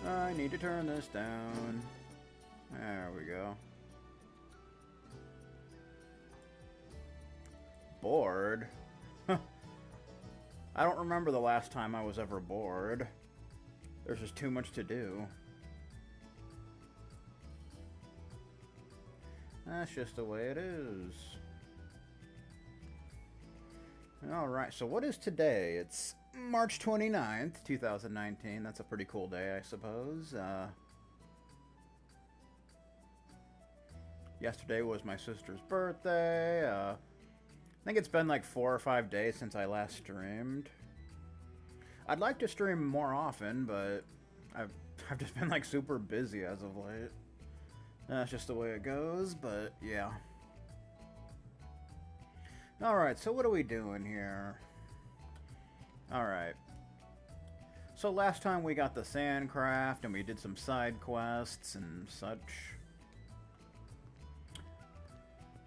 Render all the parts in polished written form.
I need to turn this down. There we go. Bored? I don't remember the last time I was ever bored. There's just too much to do. That's just the way it is. Alright, so what is today? It's March 29th, 2019. That's a pretty cool day, I suppose. Yesterday was my sister's birthday. I think it's been like 4 or 5 days since I last streamed. I'd like to stream more often, but I've just been like super busy as of late. That's just the way it goes, but yeah. Alright, so what are we doing here? Alright. So last time we got the Sandcraft and we did some side quests and such.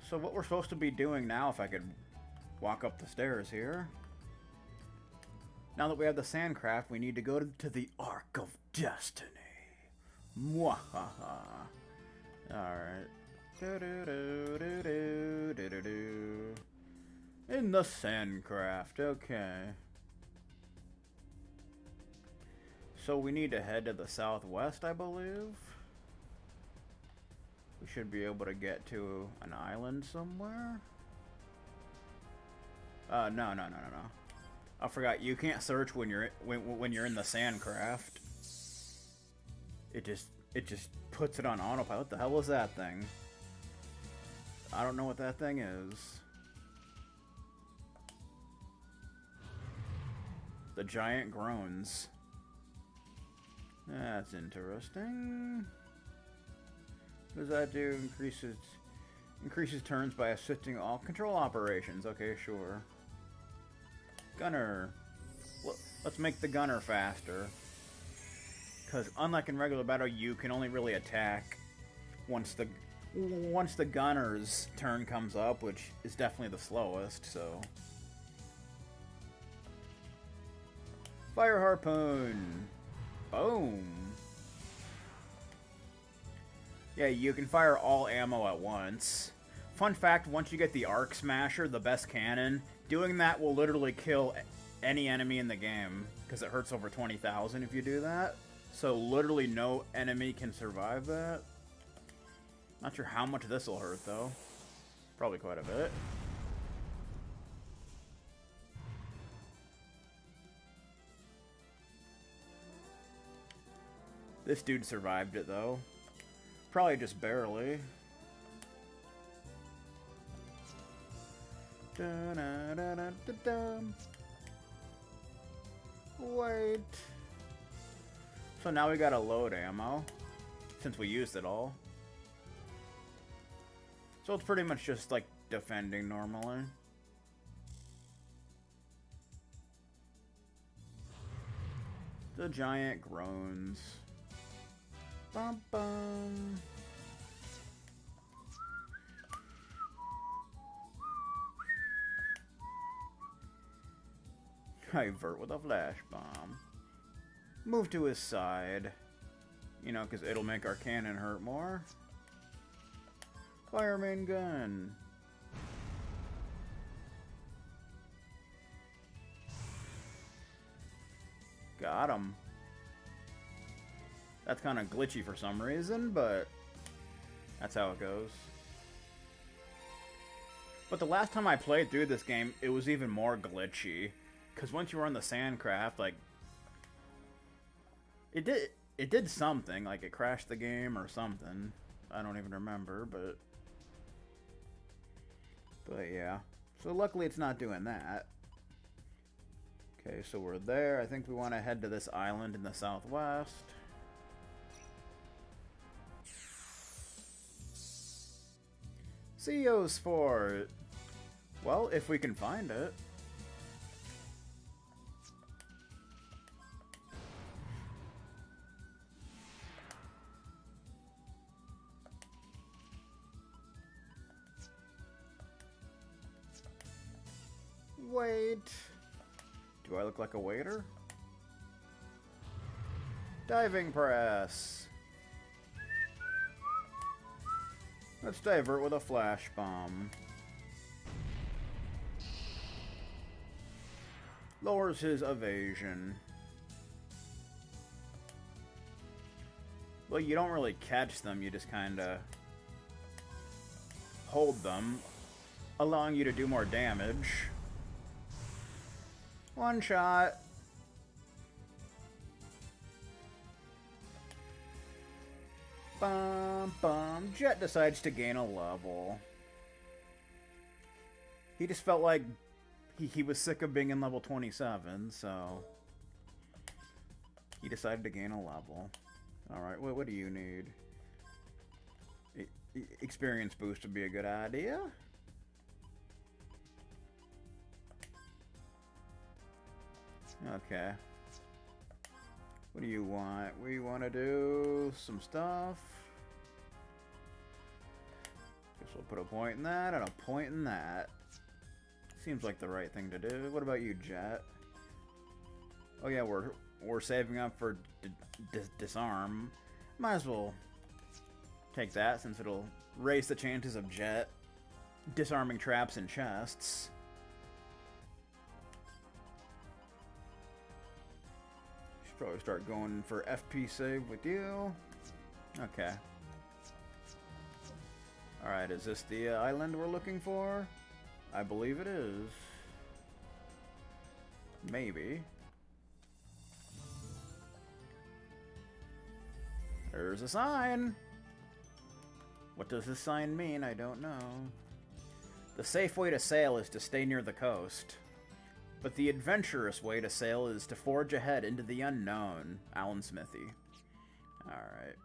So what we're supposed to be doing now, if I could walk up the stairs here. Now that we have the Sandcraft, we need to go to the Ark of Destiny. Mwahaha. Alright. In the Sandcraft, okay. So we need to head to the southwest, I believe. We should be able to get to an island somewhere. No. I forgot, you can't search when you're in the Sandcraft. It just puts it on autopilot. What the hell was that thing? I don't know what that thing is. The giant groans. That's interesting. What does that do? Increases turns by assisting all control operations. Okay, sure. Gunner. Let's make the gunner faster. Because unlike in regular battle, you can only really attack once the gunner's turn comes up, which is definitely the slowest, so. Fire harpoon. Boom. Yeah, you can fire all ammo at once. Fun fact, once you get the Arc Smasher, the best cannon, doing that will literally kill any enemy in the game, because it hurts over 20,000 if you do that. So literally no enemy can survive that. Not sure how much this will hurt, though. Probably quite a bit. This dude survived it, though. Probably just barely. Wait. So now we gotta load ammo, since we used it all. So it's pretty much just like defending normally. The giant groans. Bum bum. Divert with a flash bomb. Move to his side. You know, because it'll make our cannon hurt more. Fireman gun. Got him. That's kind of glitchy for some reason, but that's how it goes. But the last time I played through this game, it was even more glitchy. Because once you were on the Sandcraft, like, it did something, like it crashed the game or something. I don't even remember, but yeah. So luckily it's not doing that. Okay, so we're there. I think we want to head to this island in the southwest. CEO's Fort. Well, if we can find it. Wait. Do I look like a waiter? Diving press. Let's divert with a flash bomb. Lowers his evasion. Well, you don't really catch them, you just kinda hold them, allowing you to do more damage. One shot. Bum, bum. Jet decides to gain a level. He just felt like he was sick of being in level 27, so he decided to gain a level. Alright, what do you need? Experience boost would be a good idea. Okay. What do you want? We want to do some stuff. Guess we'll put a point in that and a point in that. Seems like the right thing to do. What about you, Jet? Oh yeah, we're saving up for disarm. Might as well take that since it'll raise the chances of Jet disarming traps and chests. Should probably start going for FP save with you. Okay. Alright, is this the island we're looking for? I believe it is. Maybe. There's a sign! What does this sign mean? I don't know. The safe way to sail is to stay near the coast. But the adventurous way to sail is to forge ahead into the unknown. Alan Smithy. Alright.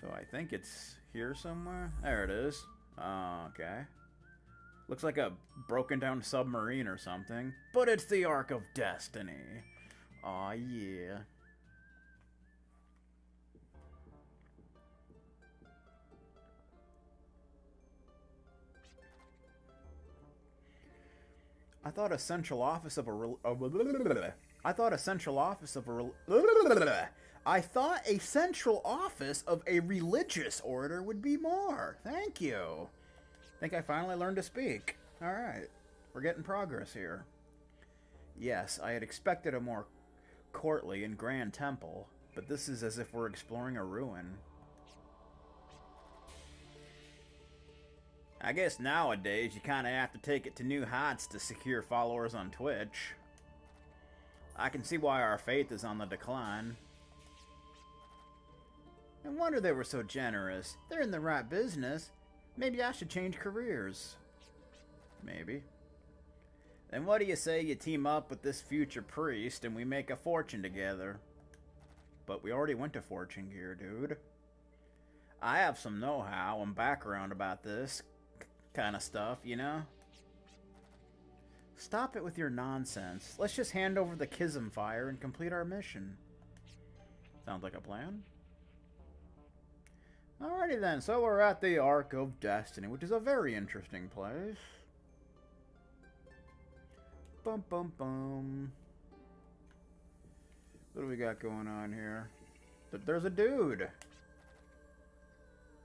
So I think it's here somewhere. There it is. Oh, okay. Looks like a broken down submarine or something. But it's the Ark of Destiny. Aw, yeah. I thought a central office of a I thought a central office of a religious order would be more. Thank you. Think I finally learned to speak. All right. We're getting progress here. Yes, I had expected a more courtly and grand temple, but this is as if we're exploring a ruin. I guess nowadays you kind of have to take it to new heights to secure followers on Twitch. I can see why our faith is on the decline. No wonder they were so generous. They're in the right business. Maybe I should change careers. Maybe. Then what do you say you team up with this future priest and we make a fortune together? But we already went to Fortune Gear, dude. I have some know-how and background about this kind of stuff, you know? Stop it with your nonsense. Let's just hand over the Kism Fire and complete our mission. Sounds like a plan? Alrighty then, so we're at the Ark of Destiny, which is a very interesting place. Bum bum bum. What do we got going on here? There's a dude.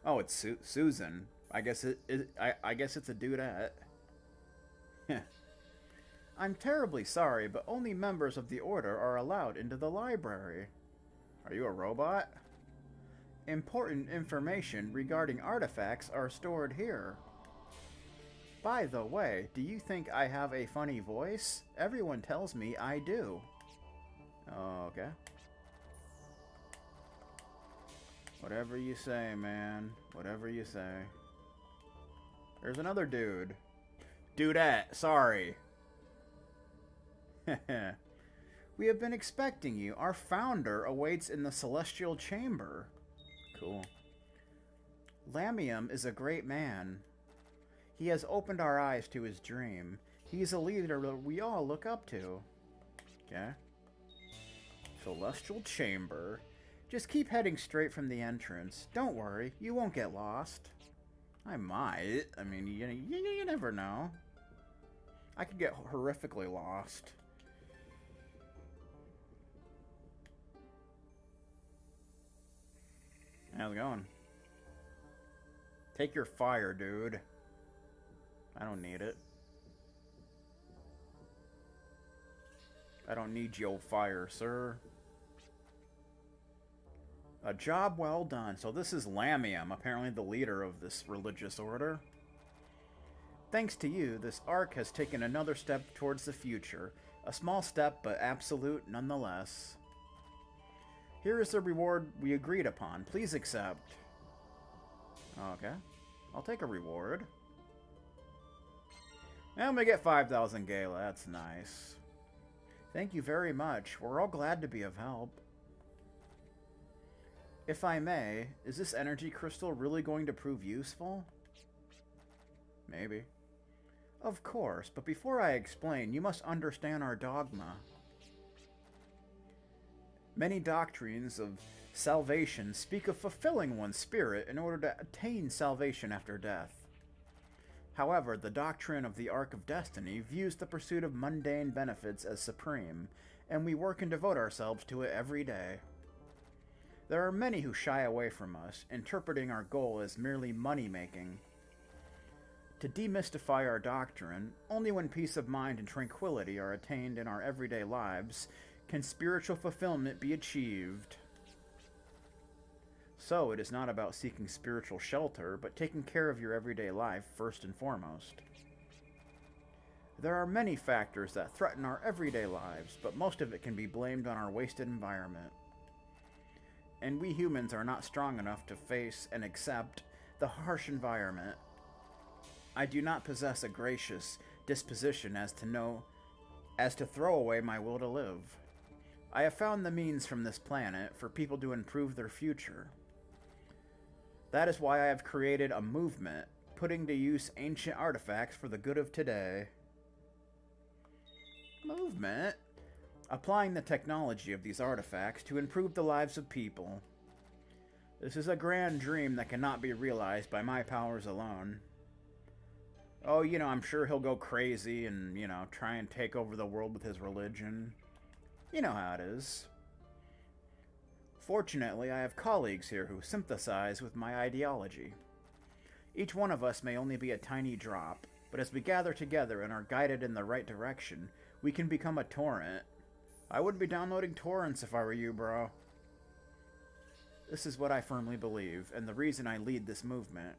Oh, it's Susan. I guess I guess it's a dudette. I'm terribly sorry, but only members of the Order are allowed into the library. Are you a robot? Important information regarding artifacts are stored here. By the way, do you think I have a funny voice? Everyone tells me I do. Okay. Whatever you say, man. Whatever you say. There's another dude. Dudette, sorry. We have been expecting you. Our founder awaits in the Celestial Chamber. Cool. Lamium is a great man. He has opened our eyes to his dream. He is a leader that we all look up to. Okay. Celestial Chamber. Just keep heading straight from the entrance. Don't worry, you won't get lost. I might. I mean, you never know. I could get horrifically lost. How's it going? Take your fire, dude. I don't need it. I don't need your fire, sir. A job well done. So this is Lamium, apparently the leader of this religious order. Thanks to you, this Ark has taken another step towards the future. A small step, but absolute nonetheless. Here is the reward we agreed upon. Please accept. Okay. I'll take a reward. And I'm gonna get 5,000 Gala. That's nice. Thank you very much. We're all glad to be of help. If I may, is this energy crystal really going to prove useful? Maybe. Of course, but before I explain, you must understand our dogma. Many doctrines of salvation speak of fulfilling one's spirit in order to attain salvation after death. However, the doctrine of the Ark of Destiny views the pursuit of mundane benefits as supreme, and we work and devote ourselves to it every day. There are many who shy away from us, interpreting our goal as merely money-making. To demystify our doctrine, only when peace of mind and tranquility are attained in our everyday lives can spiritual fulfillment be achieved. So, it is not about seeking spiritual shelter, but taking care of your everyday life first and foremost. There are many factors that threaten our everyday lives, but most of it can be blamed on our wasted environment. And we humans are not strong enough to face and accept the harsh environment. I do not possess a gracious disposition as to throw away my will to live. I have found the means from this planet for people to improve their future. That is why I have created a movement, putting to use ancient artifacts for the good of today. Movement? Applying the technology of these artifacts to improve the lives of people. This is a grand dream that cannot be realized by my powers alone. Oh, I'm sure he'll go crazy and, try and take over the world with his religion. You know how it is. Fortunately, I have colleagues here who sympathize with my ideology. Each one of us may only be a tiny drop, but as we gather together and are guided in the right direction, we can become a torrent. I wouldn't be downloading torrents if I were you, bro. This is what I firmly believe, and the reason I lead this movement.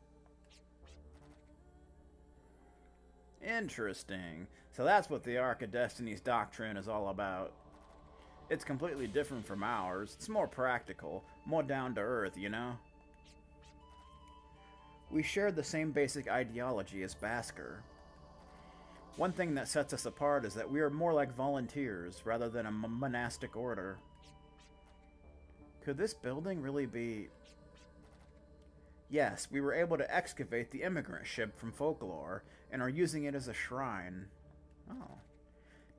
Interesting. So that's what the Ark of Destiny's doctrine is all about. It's completely different from ours. It's more practical, more down to earth, We share the same basic ideology as Basker. One thing that sets us apart is that we are more like volunteers rather than a monastic order. Could this building really be... Yes, we were able to excavate the immigrant ship from folklore and are using it as a shrine. Oh.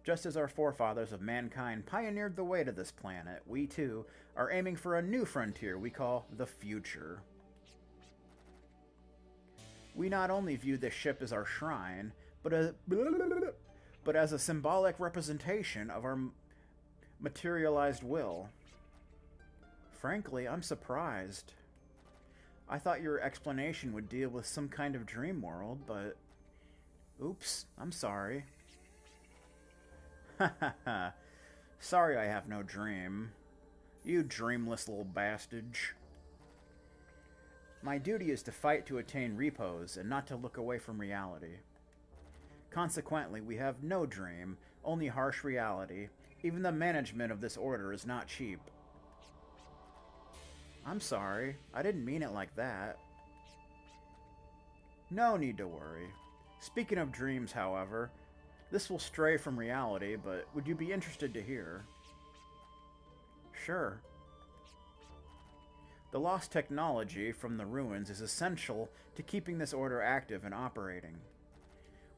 Just as our forefathers of mankind pioneered the way to this planet, we too are aiming for a new frontier we call the future. We not only view this ship as our shrine, but as a symbolic representation of our materialized will. Frankly, I'm surprised. I thought your explanation would deal with some kind of dream world, but... Oops, I'm sorry. Ha ha ha. Sorry I have no dream. You dreamless little bastard. My duty is to fight to attain repose and not to look away from reality. Consequently, we have no dream, only harsh reality. Even the management of this order is not cheap. I'm sorry. I didn't mean it like that. No need to worry. Speaking of dreams, however, this will stray from reality, but would you be interested to hear? Sure. The lost technology from the ruins is essential to keeping this order active and operating.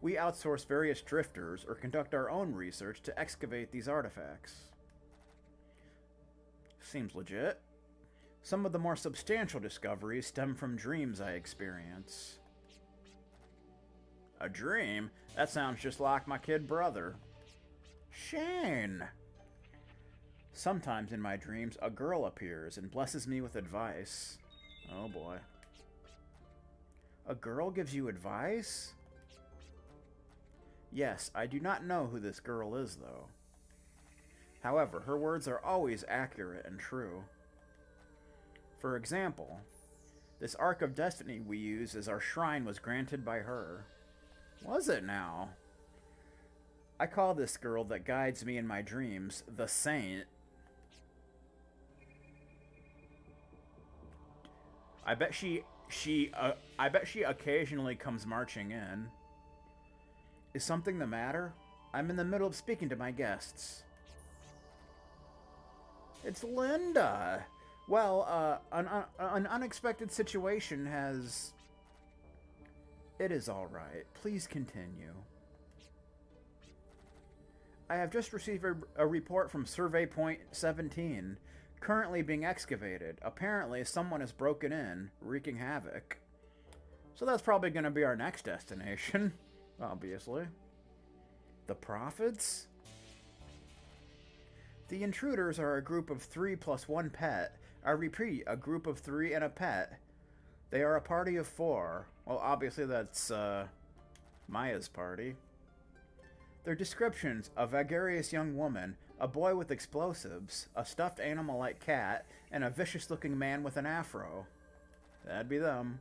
We outsource various drifters or conduct our own research to excavate these artifacts. Seems legit. Some of the more substantial discoveries stem from dreams I experience. A dream? That sounds just like my kid brother. Shane! Sometimes in my dreams, a girl appears and blesses me with advice. Oh boy. A girl gives you advice? Yes, I do not know who this girl is, though. However, her words are always accurate and true. For example, this Ark of Destiny we use as our shrine was granted by her. Was it now? I call this girl that guides me in my dreams the Saint. I bet she occasionally comes marching in. Is something the matter? I'm in the middle of speaking to my guests. It's Linda. Well, an unexpected situation has... It is all right. Please continue. I have just received a report from Survey Point 17, currently being excavated. Apparently, someone has broken in, wreaking havoc. So that's probably going to be our next destination, obviously. The Prophets? The intruders are a group of 3 plus 1 pet. I repeat, a group of 3 and a pet. They are a party of 4. Well, obviously that's, Maya's party. Their descriptions: a vagarious young woman, a boy with explosives, a stuffed animal-like cat, and a vicious-looking man with an afro. That'd be them.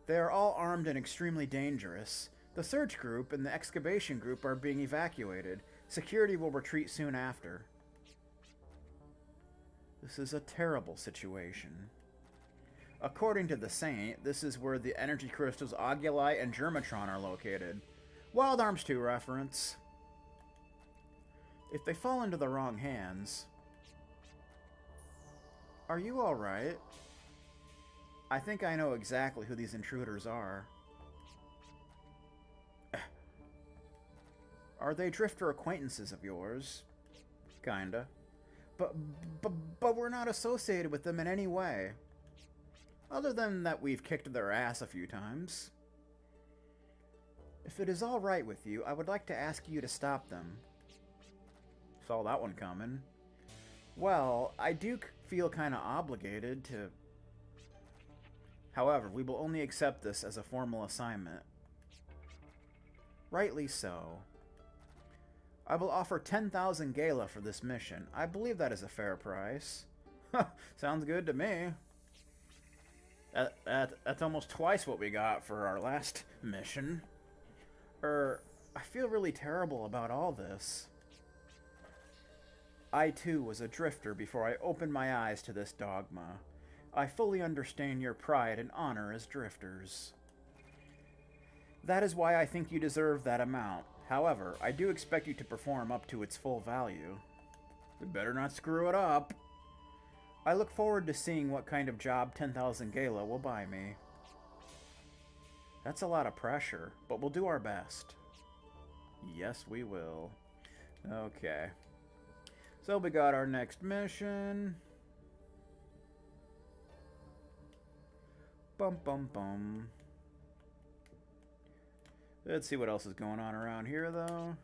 They are all armed and extremely dangerous. The search group and the excavation group are being evacuated. Security will retreat soon after. This is a terrible situation. According to the Saint, this is where the energy crystals Augulite and Germatron are located. Wild Arms 2 reference. If they fall into the wrong hands... Are you alright? I think I know exactly who these intruders are. Are they drifter acquaintances of yours? Kinda. But we're not associated with them in any way. Other than that we've kicked their ass a few times. If it is all right with you, I would like to ask you to stop them. Saw that one coming. Well, I do feel kind of obligated to... However, we will only accept this as a formal assignment. Rightly so. I will offer 10,000 Gala for this mission. I believe that is a fair price. Sounds good to me. That's almost twice what we got for our last mission. I feel really terrible about all this. I too was a drifter before I opened my eyes to this dogma. I fully understand your pride and honor as drifters. That is why I think you deserve that amount. However, I do expect you to perform up to its full value. We better not screw it up. I look forward to seeing what kind of job 10,000 Gala will buy me. That's a lot of pressure, but we'll do our best. Yes, we will. Okay. So we got our next mission. Bum bum bum. Let's see what else is going on around here, though.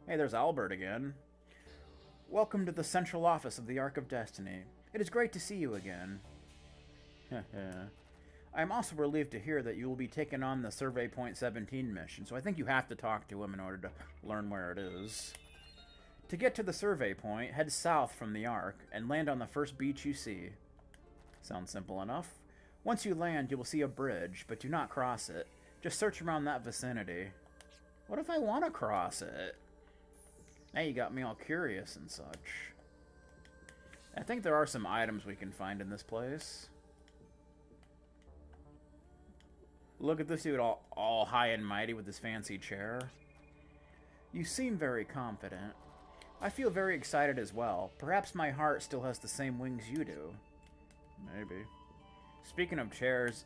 Hey, there's Albert again. Welcome to the central office of the Ark of Destiny. It is great to see you again. I am also relieved to hear that you will be taking on the Survey Point 17 mission, so I think you have to talk to him in order to learn where it is. To get to the survey point, head south from the Ark and land on the first beach you see. Sounds simple enough. Once you land, you will see a bridge, but do not cross it. Just search around that vicinity. What if I want to cross it? Now you got me all curious and such. I think there are some items we can find in this place. Look at this dude all high and mighty with his fancy chair. You seem very confident. I feel very excited as well. Perhaps my heart still has the same wings you do. Maybe. Speaking of chairs,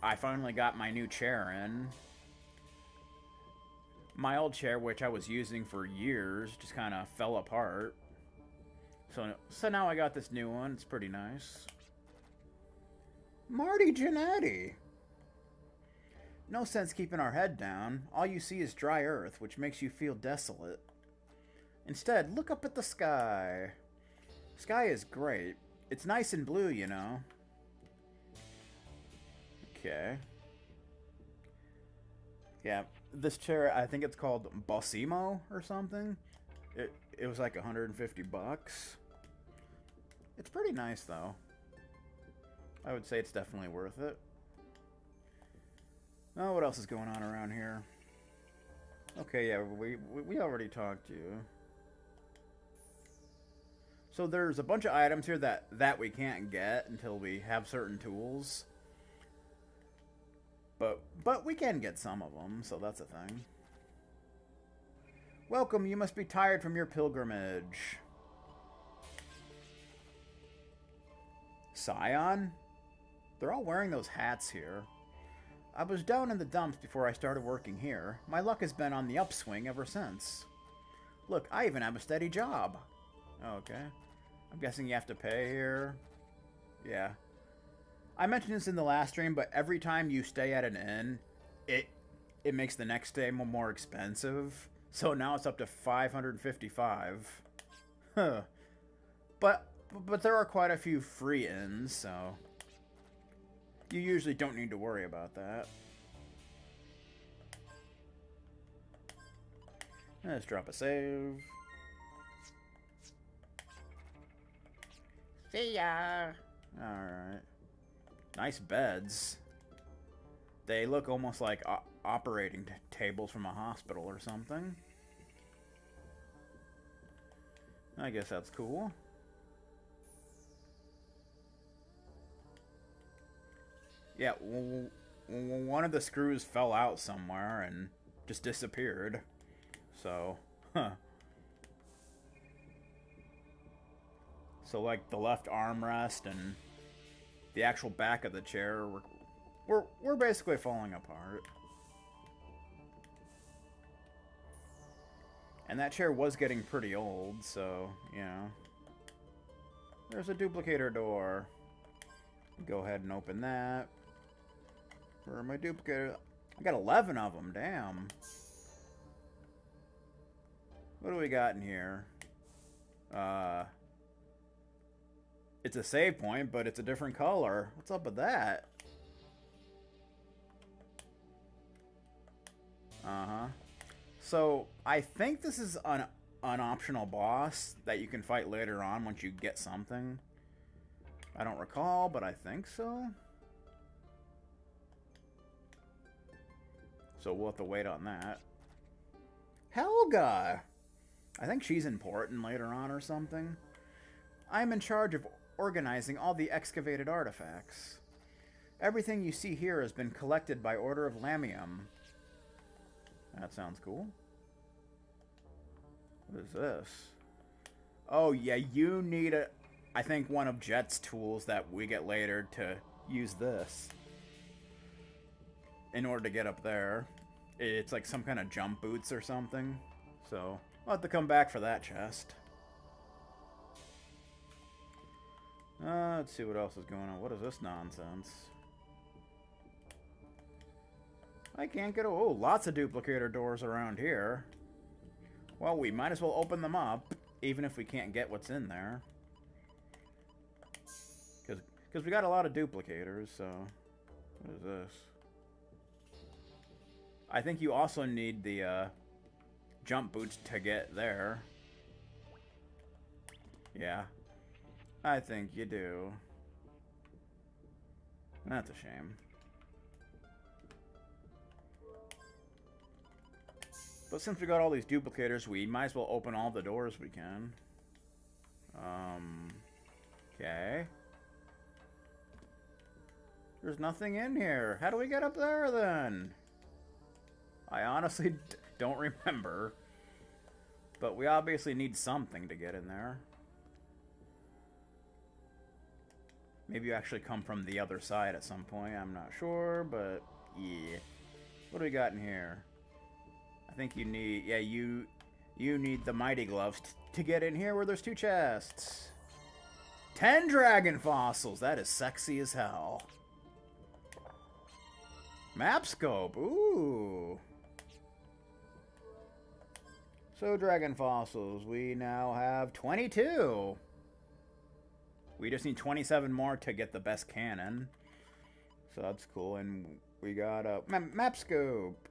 I finally got my new chair in. My old chair, which I was using for years, just kind of fell apart. So now I got this new one. It's pretty nice. Marty Jannetty! No sense keeping our head down. All you see is dry earth, which makes you feel desolate. Instead, look up at the sky. Sky is great. It's nice and blue, you know. Okay. Yeah, this chair, I think it's called Bossimo or something. It was like 150 bucks. It's pretty nice though. I would say it's definitely worth it. Oh, what else is going on around here? Okay, yeah, we already talked to you. So there's a bunch of items here that we can't get until we have certain tools. But we can get some of them, so that's a thing. Welcome, you must be tired from your pilgrimage. Scion? They're all wearing those hats here. I was down in the dumps before I started working here. My luck has been on the upswing ever since. Look, I even have a steady job. Okay. I'm guessing you have to pay here. Yeah. I mentioned this in the last stream, but every time you stay at an inn, it makes the next day more expensive. So now it's up to 555. Huh. But there are quite a few free inns, so you usually don't need to worry about that. Let's drop a save. See ya. Alright. Nice beds. They look almost like operating tables from a hospital or something. I guess that's cool. Yeah, one of the screws fell out somewhere and just disappeared. So, huh. So like the left armrest and the actual back of the chair we're basically falling apart. And that chair was getting pretty old, so, you know. There's a duplicator door. Go ahead and open that. Where are my duplicators? I got 11 of them, damn. What do we got in here? It's a save point, but it's a different color. What's up with that? Uh-huh. So, I think this is an optional boss that you can fight later on once you get something. I don't recall, but I think so. So we'll have to wait on that. Helga! I think she's important later on or something. I'm in charge of organizing all the excavated artifacts. Everything you see here has been collected by order of Lamium. That sounds cool. What is this? Oh, yeah, you need I think one of Jet's tools that we get later to use this. In order to get up there. It's like some kind of jump boots or something. So, I'll have to come back for that chest. Let's see what else is going on. What is this nonsense? I can't get... Oh, lots of duplicator doors around here. Well, we might as well open them up, even if we can't get what's in there. Because we got a lot of duplicators, so... What is this? I think you also need the jump boots to get there. Yeah. I think you do. That's a shame. But since we got all these duplicators, we might as well open all the doors we can. Okay. There's nothing in here. How do we get up there, then? I honestly don't remember. But we obviously need something to get in there. Maybe you actually come from the other side at some point. I'm not sure, but yeah. What do we got in here? I think you need... Yeah, you need the Mighty Gloves to get in here where there's 2 chests. 10 dragon fossils. That is sexy as hell. Map scope. Ooh. So, dragon fossils. We now have 22. We just need 27 more to get the best cannon. So that's cool. And we got a map scope.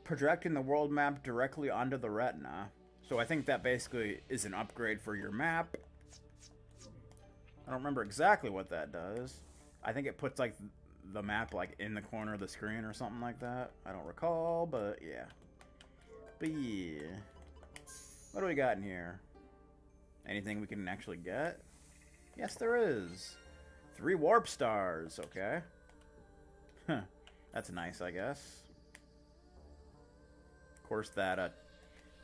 Projecting the world map directly onto the retina. So I think that basically is an upgrade for your map. I don't remember exactly what that does. I think it puts like the map like in the corner of the screen or something like that. I don't recall, but yeah. But yeah. What do we got in here? Anything we can actually get? Yes, there is. 3 warp stars, okay. Huh. That's nice, I guess. Of course, that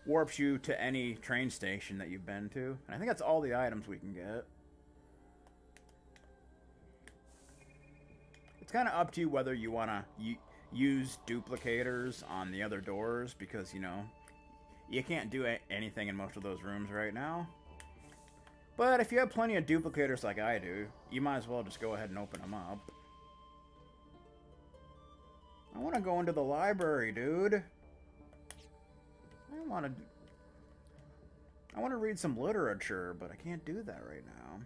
warps you to any train station that you've been to. And I think that's all the items we can get. It's kind of up to you whether you want to use duplicators on the other doors, because, you know, you can't do anything in most of those rooms right now. But if you have plenty of duplicators like I do, you might as well just go ahead and open them up. I want to go into the library, dude. I want to read some literature, but I can't do that right now.